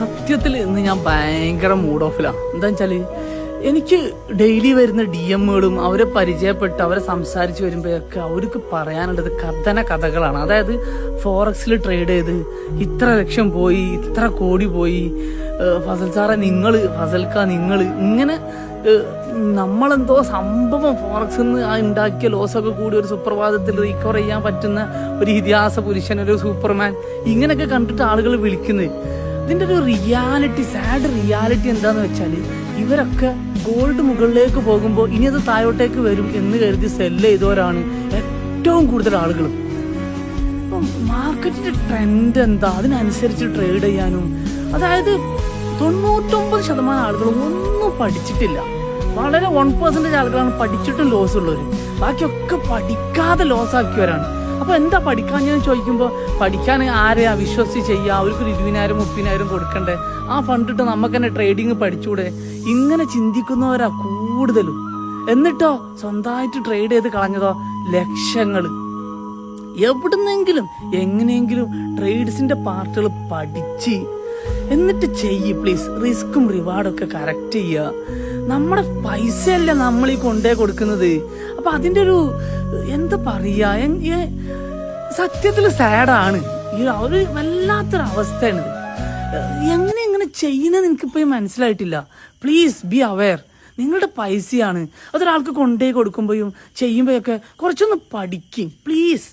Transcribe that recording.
സത്യത്തിൽ ഇന്ന് ഞാൻ ഭയങ്കര മൂഡ് ഓഫിലാണ്. എന്താ വെച്ചാൽ എനിക്ക് ഡെയിലി വരുന്ന DM-കളും അവരെ പരിചയപ്പെട്ട് അവരെ സംസാരിച്ച് വരുമ്പോഴൊക്കെ അവർക്ക് പറയാനുള്ളത് കഥകളാണ്. അതായത് ഫോറക്സിൽ ട്രേഡ് ചെയ്ത് ഇത്ര ലക്ഷം പോയി, ഇത്ര കോടി പോയി, ഫസൽ സാറെ ഫസൽക്ക നിങ്ങൾ ഇങ്ങനെ നമ്മളെന്തോ സംഭവം ഫോറക്സിൽ നിന്ന് ഉണ്ടാക്കിയ ലോസൊക്കെ കൂടി ഒരു സുപ്രഭാതത്തിൽ റീക്കവർ ചെയ്യാൻ പറ്റുന്ന ഒരു ഇതിഹാസ പുരുഷൻ, ഒരു സൂപ്പർമാൻ, ഇങ്ങനെയൊക്കെ കണ്ടിട്ട് ആളുകൾ വിളിക്കുന്നത്. ഇതിൻ്റെ ഒരു സാഡ് റിയാലിറ്റി എന്താന്ന് വെച്ചാൽ ഇവരൊക്കെ ഗോൾഡ് മുകളിലേക്ക് പോകുമ്പോൾ ഇനി അത് താഴോട്ടേക്ക് വരും എന്ന് കരുതി സെല്ല് ചെയ്തവരാണ് ഏറ്റവും കൂടുതൽ ആളുകളും. അപ്പം മാർക്കറ്റിന്റെ ട്രെൻഡ് എന്താ, അതിനനുസരിച്ച് ട്രേഡ് ചെയ്യാനും, അതായത് 99% ആളുകളും ഒന്നും പഠിച്ചിട്ടില്ല. വളരെ 1% ആളുകളാണ് പഠിച്ചിട്ടും ലോസ് ഉള്ളവർ. ബാക്കിയൊക്കെ പഠിക്കാതെ ലോസ് ആക്കിയവരാണ്. അപ്പൊ എന്താ പഠിക്കാൻ ഞാൻ ചോദിക്കുമ്പോൾ പഠിക്കാൻ ആരെയാ വിശ്വസിച്ച് ചെയ്യുക, അവർക്കൊരു 20,000 30,000 കൊടുക്കണ്ടേ, ആ ഫണ്ടിട്ട് നമുക്ക് തന്നെ ട്രേഡിങ് പഠിച്ചൂടെ, ഇങ്ങനെ ചിന്തിക്കുന്നവരാ കൂടുതലും. എന്നിട്ടോ സ്വന്തമായിട്ട് ട്രേഡ് ചെയ്ത് കളഞ്ഞതോ ലക്ഷങ്ങൾ. എവിടുന്നെങ്കിലും എങ്ങനെയെങ്കിലും ട്രേഡ്സിന്റെ പാർട്ടുകൾ പഠിച്ച് എന്നിട്ട് പ്ലീസ്. റിസ്ക്കും റിവാർഡൊക്കെ കറക്റ്റ് ചെയ്യുക. നമ്മുടെ പൈസയല്ല നമ്മൾ ഈ കൊണ്ടേ കൊടുക്കുന്നത്. അപ്പൊ അതിന്റെ ഒരു എന്താ പറയാ, സത്യത്തിൽ സാഡാണ്. ഈ ഒരു വല്ലാത്തൊരു അവസ്ഥയാണിത്. എങ്ങനെ ചെയ്യുന്നത് എനിക്കിപ്പോഴും മനസ്സിലായിട്ടില്ല. Please be aware. നിങ്ങളുടെ പൈസയാണ്, അതൊരാൾക്ക് കൊണ്ടേ കൊടുക്കുമ്പോഴും ചെയ്യുമ്പോഴൊക്കെ കുറച്ചൊന്ന് പഠിക്കും പ്ലീസ്.